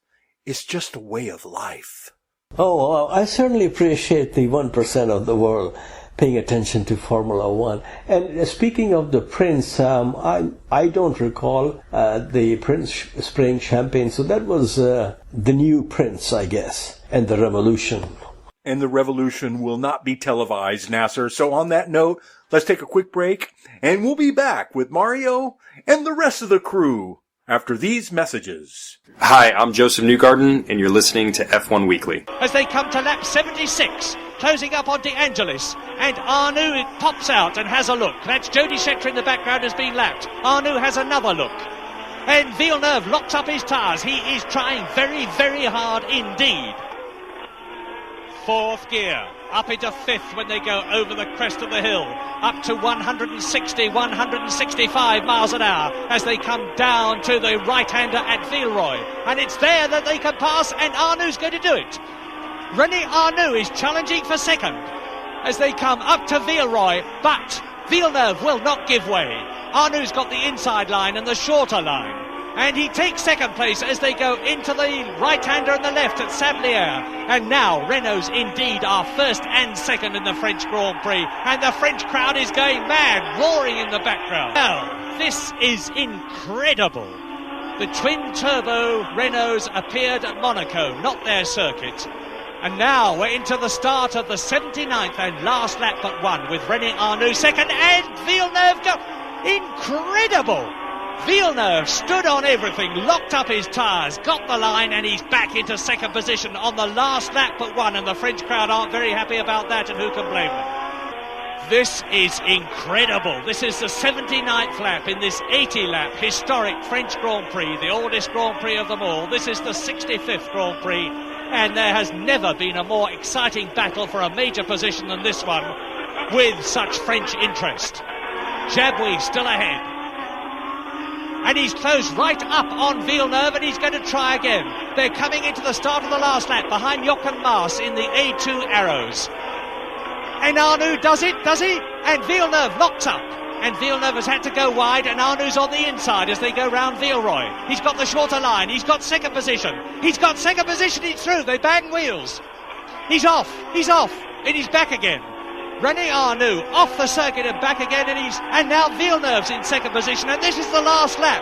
It's just a way of life. Oh, well, I certainly appreciate the 1% of the world paying attention to Formula One. And speaking of the Prince, I don't recall the Prince spraying champagne, so that was the new Prince, I guess, and the Revolution. And the Revolution will not be televised, Nasir. So on that note, let's take a quick break, and we'll be back with Mario and the rest of the crew after these messages. Hi, I'm Joseph Newgarden, and you're listening to F1 Weekly. As they come to lap 76, closing up on De Angelis, and Arnoux pops out and has a look. That's Jody Scheckter in the background has been lapped. Arnoux has another look. And Villeneuve locks up his tyres. He is trying very, very hard indeed. Fourth gear, up into fifth when they go over the crest of the hill, up to 160, 165 miles an hour as they come down to the right-hander at Villeroy. And it's there that they can pass, and Arnoux going to do it. René Arnoux is challenging for second as they come up to Villeroy, but Villeneuve will not give way. Arnoux got the inside line and the shorter line, and he takes second place as they go into the right-hander and the left at Sablière. And now Renault's indeed are first and second in the French Grand Prix, and the French crowd is going mad, roaring in the background. Now, this is incredible. The twin-turbo Renaults appeared at Monaco, not their circuit. And now we're into the start of the 79th and last lap but one, with René Arnoux second and Villeneuve go. Incredible! Villeneuve stood on everything, locked up his tyres, got the line, and he's back into second position on the last lap but one, and the French crowd aren't very happy about that, and who can blame them? This is incredible. This is the 79th lap in this 80-lap historic French Grand Prix, the oldest Grand Prix of them all. This is the 65th Grand Prix, and there has never been a more exciting battle for a major position than this one, with such French interest. Jabouille still ahead. And he's closed right up on Villeneuve, and he's going to try again. They're coming into the start of the last lap behind Jochen Maas in the A2 Arrows. And Arnoux does it, does he? And Villeneuve locks up. And Villeneuve has had to go wide, and Arnoux on the inside as they go round Villeroy. He's got the shorter line. He's got second position. He's got second position. He's through. They bang wheels. He's off. He's off. And he's back again. René Arnoux off the circuit and back again, and now Villeneuve's in second position, and this is the last lap.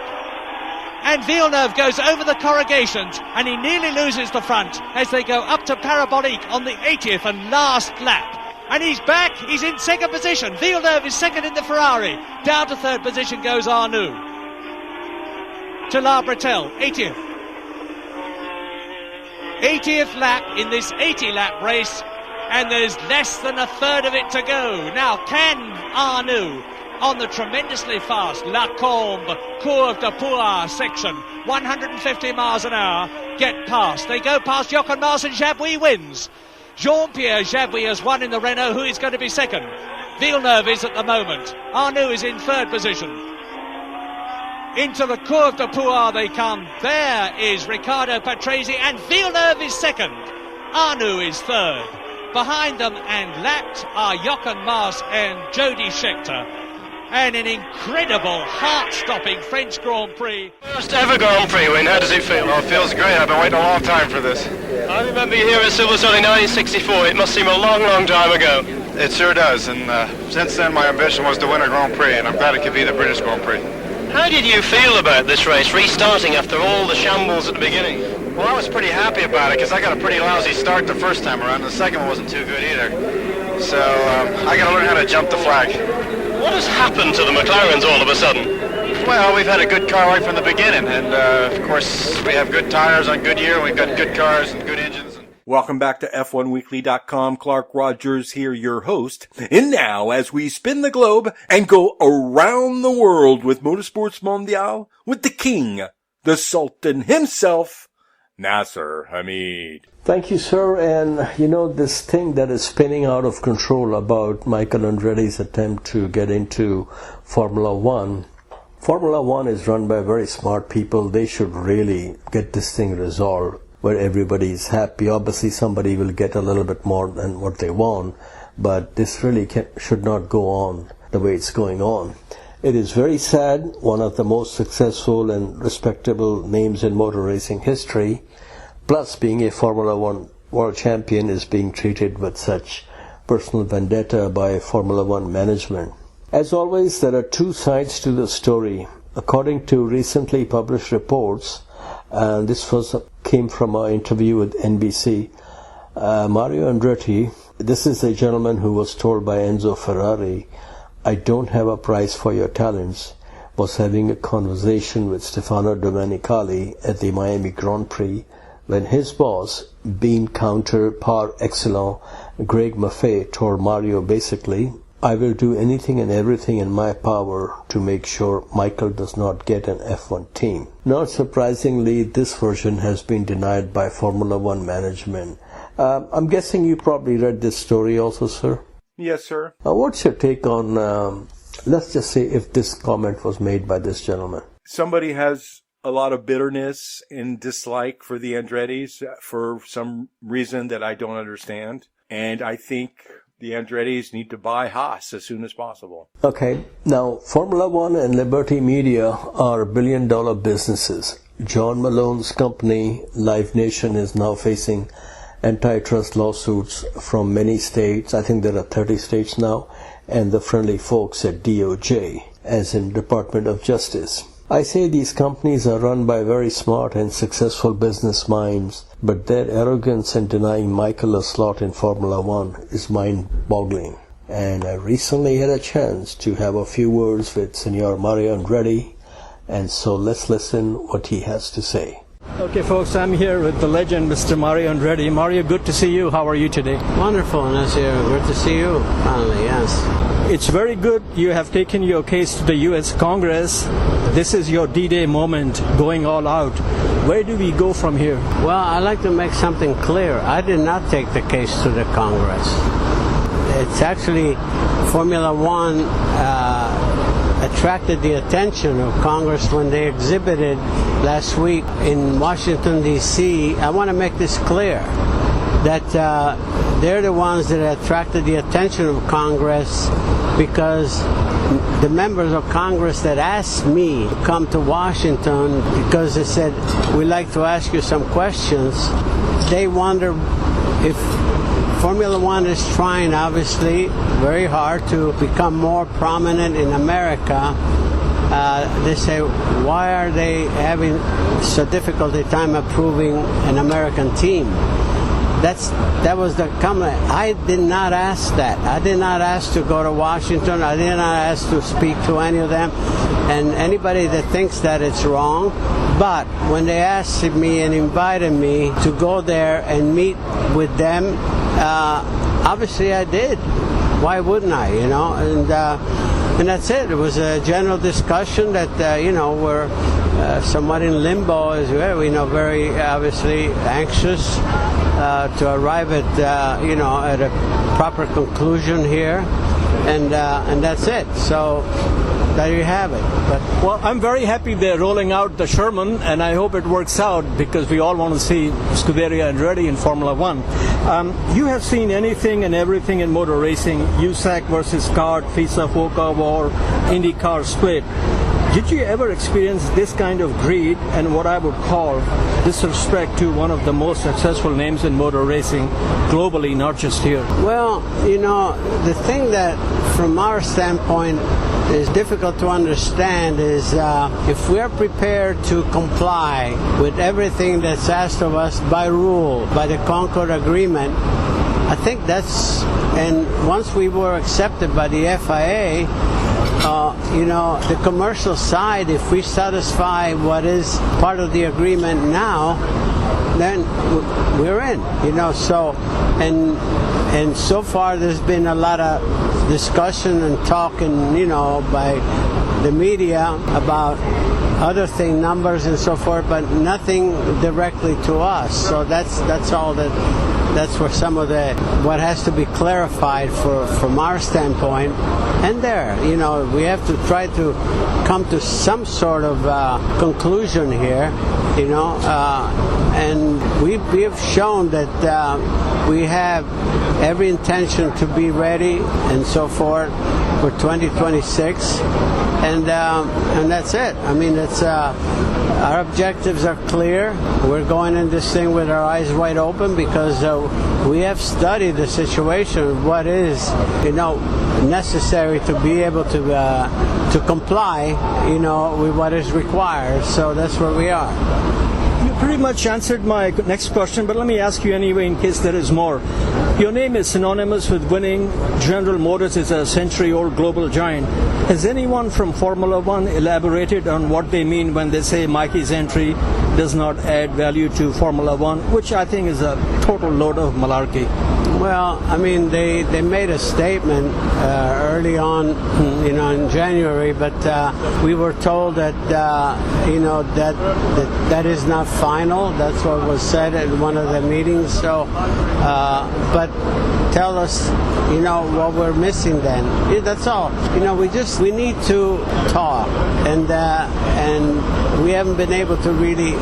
And Villeneuve goes over the corrugations, and he nearly loses the front as they go up to Parabolique on the 80th and last lap. And he's back, he's in second position. Villeneuve is second in the Ferrari. Down to third position goes Arnoux. To La Bretelle, 80th. 80th lap in this 80-lap race. And there's less than a third of it to go. Now, can Arnoux on the tremendously fast La Combe Courbe de Pouar section. 150 miles an hour, get past. They go past Jochen Maas and Jabouille wins. Jean-Pierre Jabouille has won in the Renault. Who is going to be second? Villeneuve is at the moment. Arnoux is in third position. Into the Courbe de Pouar they come. There is Riccardo Patrese and Villeneuve is second. Arnoux is third. Behind them and lapped are Jochen Maas and Jody Scheckter. And an incredible, heart-stopping French Grand Prix. First ever Grand Prix win, how does it feel? Oh, it feels great. I've been waiting a long time for this. I remember you here at Silverstone in 1964. It must seem a long, long time ago. It sure does, and since then my ambition was to win a Grand Prix, and I'm glad it could be the British Grand Prix. How did you feel about this race, restarting after all the shambles at the beginning? Well, I was pretty happy about it, because I got a pretty lousy start the first time around, and the second one wasn't too good either. So I got to learn how to jump the flag. What has happened to the McLarens all of a sudden? Well, we've had a good car right from the beginning, and of course we have good tires on Goodyear, and we've got good cars and good engines. Welcome back to F1Weekly.com. Clark Rogers here, your host. And now, as we spin the globe and go around the world with Motorsports Mondial, with the king, the sultan himself, Nasir Hamid. Thank you, sir. And this thing that is spinning out of control about Michael Andretti's attempt to get into Formula One. Formula One is run by very smart people. They should really get this thing resolved where everybody is happy. Obviously, somebody will get a little bit more than what they want, but this really should not go on the way it's going on. It is very sad. One of the most successful and respectable names in motor racing history, plus being a Formula One world champion, is being treated with such personal vendetta by Formula One management. As always, there are two sides to the story. According to recently published reports, and this came from our interview with NBC, Mario Andretti, this is a gentleman who was told by Enzo Ferrari, "I don't have a price for your talents," was having a conversation with Stefano Domenicali at the Miami Grand Prix when his boss, bean counter par excellence, Greg Maffei, told Mario basically, "I will do anything and everything in my power to make sure Michael does not get an F1 team." Not surprisingly, this version has been denied by Formula One management. I'm guessing you probably read this story also, sir? Yes, sir. What's your take on, let's just say, if this comment was made by this gentleman? Somebody has a lot of bitterness and dislike for the Andrettis for some reason that I don't understand. And I think the Andrettis need to buy Haas as soon as possible. Okay. Now, Formula One and Liberty Media are billion-dollar businesses. John Malone's company, Live Nation, is now facing antitrust lawsuits from many states. I think there are 30 states now, and the friendly folks at DOJ, as in Department of Justice. I say these companies are run by very smart and successful business minds, but their arrogance in denying Michael a slot in Formula One is mind-boggling. And I recently had a chance to have a few words with Senor Mario Andretti, and so let's listen what he has to say. Okay, folks, I'm here with the legend, Mr. Mario Andretti. Mario, good to see you. How are you today? Wonderful, Nasir. Good to see you, finally, yes. It's very good you have taken your case to the U.S. Congress. This is your D-Day moment, going all out. Where do we go from here? Well, I'd like to make something clear. I did not take the case to the Congress. It's actually Formula One attracted the attention of Congress when they exhibited last week in Washington, D.C. I want to make this clear, that they're the ones that attracted the attention of Congress because the members of Congress that asked me to come to Washington because they said, we'd like to ask you some questions, they wonder if Formula One is trying, obviously, very hard to become more prominent in America. They say, why are they having so difficult a time approving an American team? That was the comment. I did not ask that. I did not ask to go to Washington. I did not ask to speak to any of them. And anybody that thinks that, it's wrong. But when they asked me and invited me to go there and meet with them, obviously I did. Why wouldn't I, And And that's it. It was a general discussion that, we're somewhat in limbo as well. We know very obviously anxious to arrive at, at a proper conclusion here. And that's it. So there you have it. Well, I'm very happy they're rolling out the Sherman, and I hope it works out because we all want to see Scuderia Andretti in Formula One. You have seen anything and everything in motor racing: USAC versus CART, Fois Gras war, IndyCar split. Did you ever experience this kind of greed and what I would call disrespect to one of the most successful names in motor racing globally, not just here? Well, the thing that from our standpoint is difficult to understand is if we're prepared to comply with everything that's asked of us by rule, by the Concord Agreement, I think that's, and once we were accepted by the FIA, the commercial side, if we satisfy what is part of the agreement now, then we're in, so, and so far there's been a lot of discussion and talking, by the media about other thing, numbers and so forth, but nothing directly to us. So that's all that's where some of what has to be clarified from our standpoint. And we have to try to come to some sort of conclusion here, and we have shown that we have every intention to be ready and so forth for 2026, and that's it. I mean, it's our objectives are clear. We're going in this thing with our eyes wide open because we have studied the situation, what is necessary to be able to comply, with what is required. So that's where we are. You pretty much answered my next question, but let me ask you anyway in case there is more. Your name is synonymous with winning. General Motors is a century-old global giant. Has anyone from Formula One elaborated on what they mean when they say Mikey's entry does not add value to Formula One, which I think is a total load of malarkey? Well, I mean, they made a statement early on, in January, but we were told that, that is not final. That's what was said at one of the meetings. So, but tell us, what we're missing then. That's all. We need to talk, and we haven't been able to really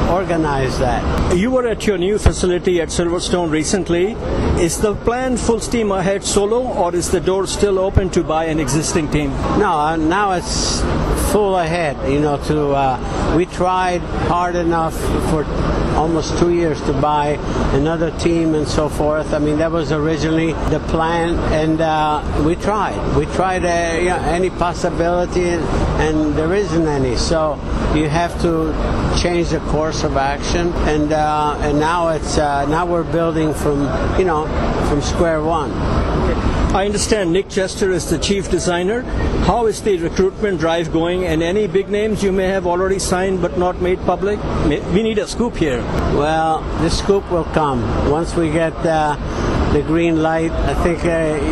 organize that. You were at your new facility at Silverstone recently. Is the plan full steam ahead solo, or is the door still open to buy an existing team? No, now it's full ahead. We tried hard enough for almost 2 years to buy another team and so forth. I mean, that was originally the plan, and we tried. We tried any possibility, and there isn't any. So you have to change the course of action, and now it's now we're building from square one. I understand Nick Chester is the chief designer. How is the recruitment drive going, and any big names you may have already signed but not made public? We need a scoop here. Well, the scoop will come once we get the green light. I think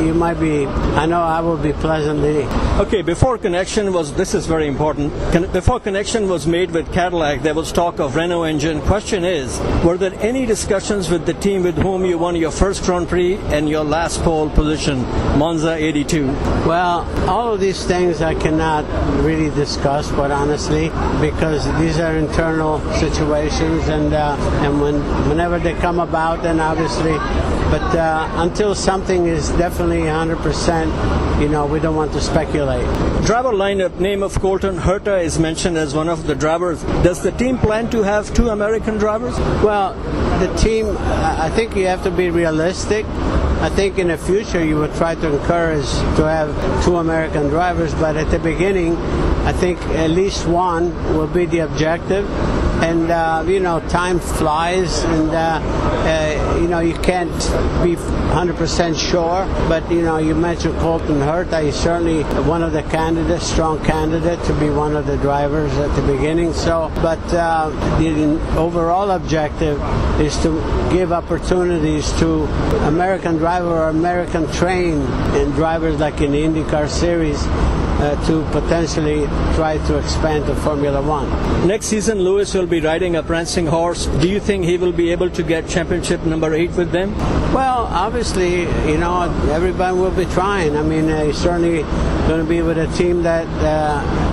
you might be, I know I will be pleasantly. Okay, before connection was, this is very important, before connection was made with Cadillac, there was talk of Renault engine. Question is, were there any discussions with the team with whom you won your first Grand Prix and your last pole position, Monza 82? Well, all of these things I cannot really discuss, quite honestly, because these are internal situations, and whenever they come about, then obviously, but until something is definitely 100%, we don't want to speculate. Driver lineup name of Colton Herta is mentioned as one of the drivers. Does the team plan to have 2 American drivers? Well, the team, I think you have to be realistic. I think in the future you would try to encourage to have 2 American drivers, but at the beginning, I think at least one will be the objective. And, time flies, and, you can't be 100% sure. But, you mentioned Colton Herta. He's certainly one of the candidates, strong candidate to be one of the drivers at the beginning. So, but the overall objective is to give opportunities to American driver or American trained drivers like in the IndyCar Series to potentially try to expand to Formula One. Next season, Louis will be riding a prancing horse. Do you think he will be able to get championship number 8 with them? Well, obviously, everybody will be trying. I mean, he's certainly going to be with a team that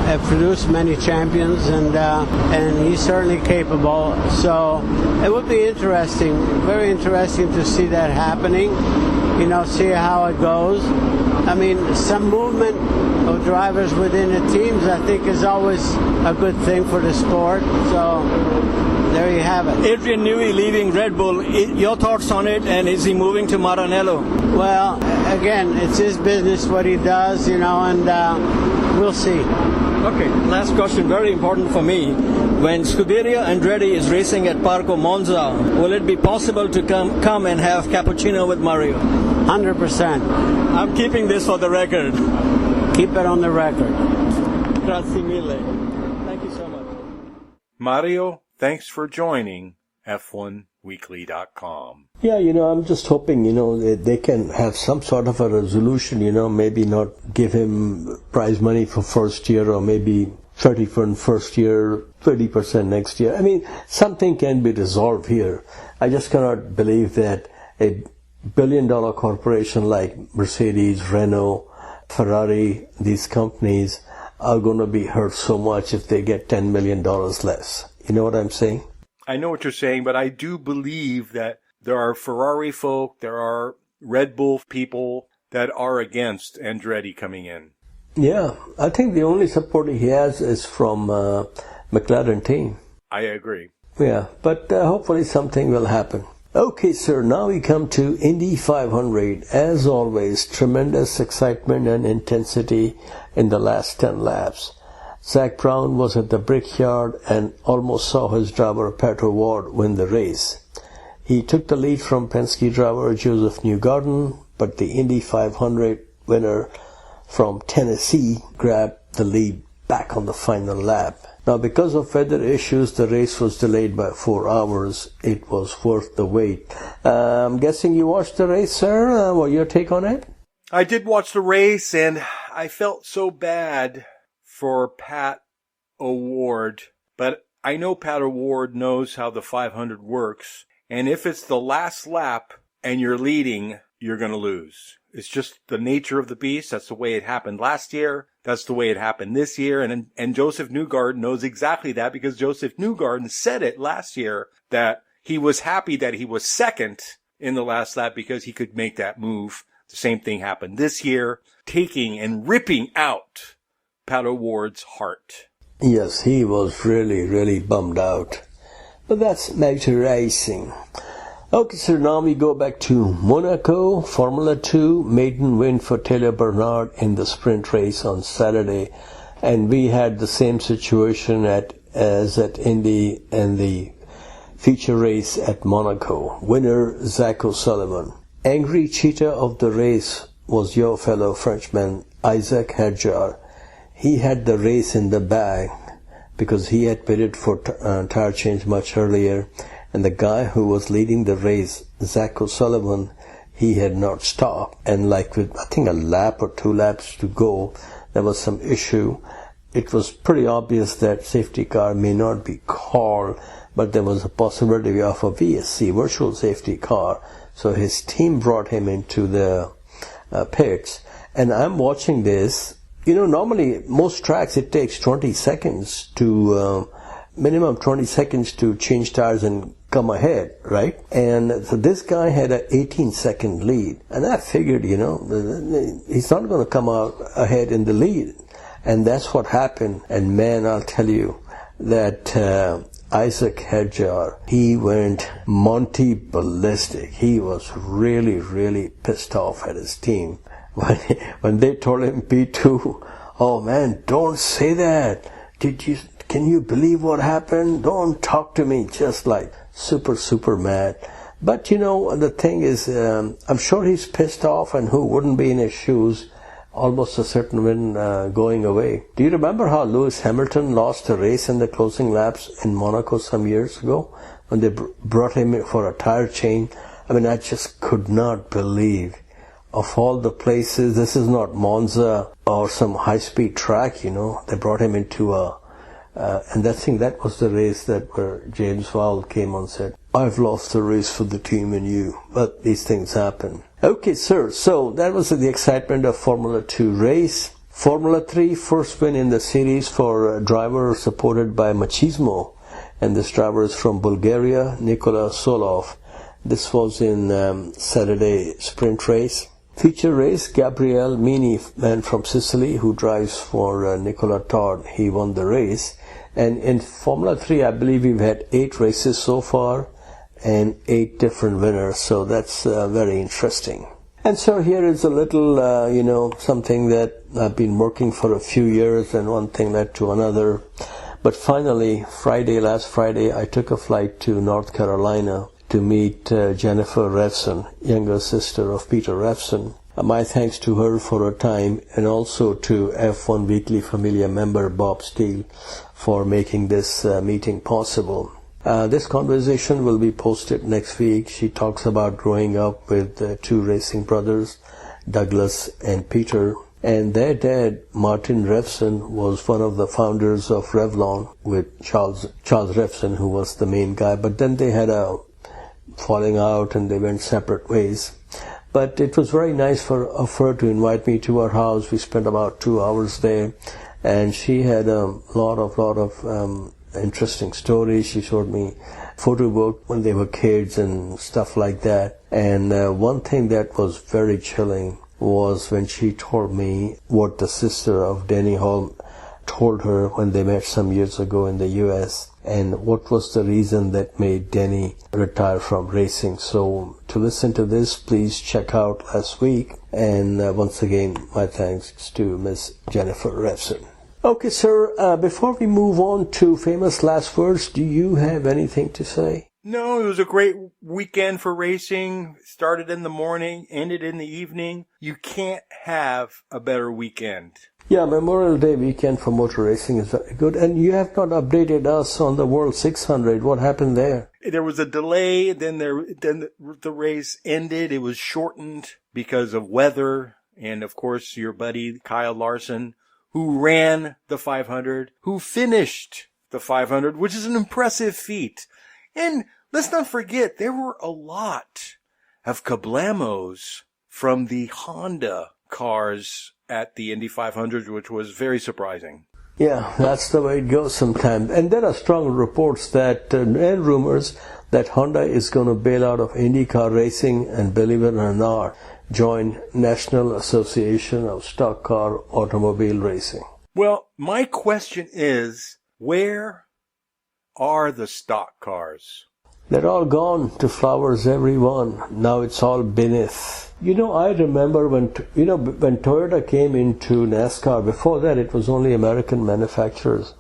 have produced many champions, and he's certainly capable. So it would be interesting, very interesting to see that happening. See how it goes. I mean, some movement of drivers within the teams, I think, is always a good thing for the sport. So there you have it. Adrian Newey leaving Red Bull. Your thoughts on it, and is he moving to Maranello? Well, again, it's his business what he does, and we'll see. Okay, last question, very important for me. When Scuderia Andretti is racing at Parco Monza, will it be possible to come and have cappuccino with Mario? 100%. I'm keeping this for the record. Keep it on the record. Grazie mille. Thank you so much. Mario, thanks for joining F1Weekly.com. Yeah, I'm just hoping, they can have some sort of a resolution, maybe not give him prize money for first year, or maybe 30 for first year, 30% next year. I mean, something can be resolved here. I just cannot believe that a billion-dollar corporation like Mercedes, Renault, Ferrari, these companies are going to be hurt so much if they get $10 million less. You know what I'm saying? I know what you're saying, but I do believe that there are Ferrari folk, there are Red Bull people that are against Andretti coming in. Yeah, I think the only support he has is from McLaren team. I agree. Yeah, but hopefully something will happen. Okay, sir, now we come to Indy 500. As always, tremendous excitement and intensity in the last 10 laps. Zach Brown was at the brickyard and almost saw his driver Pat O'Ward win the race. He took the lead from Penske driver Joseph Newgarden, but the Indy 500 winner from Tennessee grabbed the lead back on the final lap. Now, because of weather issues, the race was delayed by 4 hours. It was worth the wait. I'm guessing you watched the race, sir. What your take on it? I did watch the race, and I felt so bad for Pat O'Ward. But I know Pat O'Ward knows how the 500 works. And if it's the last lap and you're leading, you're going to lose. It's just the nature of the beast. That's the way it happened last year. That's the way it happened this year. And Joseph Newgarden knows exactly that, because Joseph Newgarden said it last year that he was happy that he was second in the last lap because he could make that move. The same thing happened this year, taking and ripping out Pat O'Ward's heart. Yes, he was really, really bummed out. But that's motor racing. Okay, so now we go back to Monaco, Formula 2, maiden win for Taylor Bernard in the sprint race on Saturday. And we had the same situation as at Indy and the feature race at Monaco. Winner, Zach O'Sullivan. Angry cheater of the race was your fellow Frenchman, Isaac Hadjar. He had the race in the bag because he had pitted for tire change much earlier. And the guy who was leading the race, Zach O'Sullivan, he had not stopped. And like with, I think, a lap or 2 laps to go, there was some issue. It was pretty obvious that safety car may not be called, but there was a possibility of a VSC, virtual safety car. So his team brought him into the pits. And I'm watching this. Normally, most tracks, it takes 20 seconds to... minimum 20 seconds to change tires and come ahead, right? And so this guy had an 18-second lead. And I figured, he's not going to come out ahead in the lead. And that's what happened. And man, I'll tell you that Isaac Hadjar, he went Monty ballistic. He was really, really pissed off at his team. When they told him P2, oh man, don't say that. can you believe what happened? Don't talk to me. Just like super mad. But the thing is, I'm sure he's pissed off, and who wouldn't be in his shoes? Almost a certain win going away. Do you remember how Lewis Hamilton lost a race in the closing laps in Monaco some years ago when they brought him in for a tire change? I mean, I just could not believe, of all the places, this is not Monza or some high-speed track, they brought him into and that was the race where James Vowell came on and said, I've lost the race for the team and you, but these things happen. Okay, sir, so that was the excitement of Formula 2 race. Formula 3, first win in the series for a driver supported by Machismo, and this driver is from Bulgaria, Nikola Solov. This was in Saturday sprint race. Feature race, Gabriele Mini, man from Sicily who drives for Nicola Todd. He won the race. And in Formula 3, I believe we've had 8 races so far and 8 different winners. So that's very interesting. And so here is a little, something that I've been working for a few years, and one thing led to another. But finally, last Friday, I took a flight to North Carolina to meet Jennifer Revson, younger sister of Peter Revson. My thanks to her for her time, and also to F1Weekly Familia member Bob Steele for making this meeting possible. This conversation will be posted next week. She talks about growing up with 2 racing brothers, Douglas and Peter. And their dad, Martin Revson, was one of the founders of Revlon with Charles Revson, who was the main guy. But then they had a falling out and they went separate ways. But it was very nice of her to invite me to her house. We spent about 2 hours there, and she had a lot of interesting stories. She showed me photo book when they were kids and stuff like that. And one thing that was very chilling was when she told me what the sister of Denny Hall told her when they met some years ago in the US, and what was the reason that made Denny retire from racing. So to listen to this, please check out last week. And once again, my thanks to Miss Jennifer Revson. Okay, sir, before we move on to famous last words, do you have anything to say? No, it was a great weekend for racing. Started in the morning, ended in the evening. You can't have a better weekend. Yeah, Memorial Day weekend for motor racing is very good. And you have not updated us on the World 600. What happened there? There was a delay, then the race ended. It was shortened because of weather. And, of course, your buddy Kyle Larson, who ran the 500, who finished the 500, which is an impressive feat. And let's not forget, there were a lot of kablamos from the Honda cars at the Indy 500, which was very surprising. Yeah, that's the way it goes sometimes. And there are strong reports that, and rumors, that Honda is going to bail out of IndyCar racing and, believe it or not, join National Association of Stock Car Automobile Racing. Well, my question is, where are the stock cars? They're all gone to flowers, every one. Now it's all beneath. I remember when Toyota came into NASCAR. Before that, it was only American manufacturers.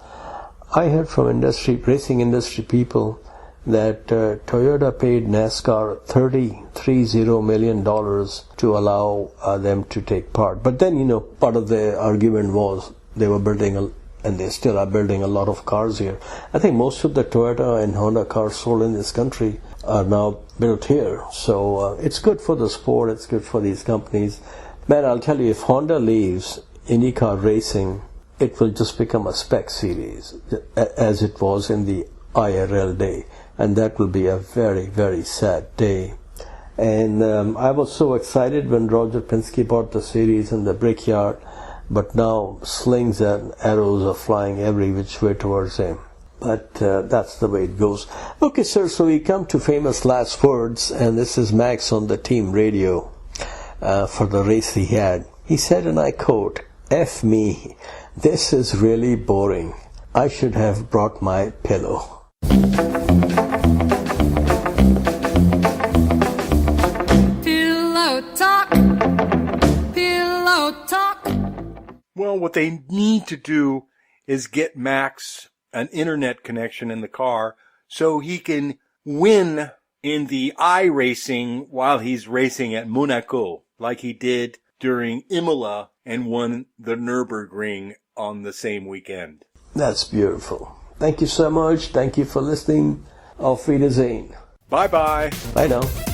I heard from racing industry people that Toyota paid NASCAR $30 million to allow them to take part. But then, part of the argument was they were building and they still are building a lot of cars here. I think most of the Toyota and Honda cars sold in this country are now built here. So it's good for the sport, it's good for these companies. Man, I'll tell you, if Honda leaves IndyCar racing, it will just become a spec series, as it was in the IRL day. And that will be a very, very sad day. And I was so excited when Roger Penske bought the series in the Brickyard. But now slings and arrows are flying every which way towards him. But that's the way it goes. Okay, sir, so we come to famous last words, and this is Max on the team radio for the race he had. He said, and I quote, "F me, this is really boring. I should have brought my pillow." Pillow talk. Pillow talk. Well, what they need to do is get Max an internet connection in the car so he can win in the iRacing while he's racing at Monaco, like he did during Imola and won the Nürburgring on the same weekend. That's beautiful. Thank you so much. Thank you for listening. Auf Wiedersehen. Bye-bye. Bye now.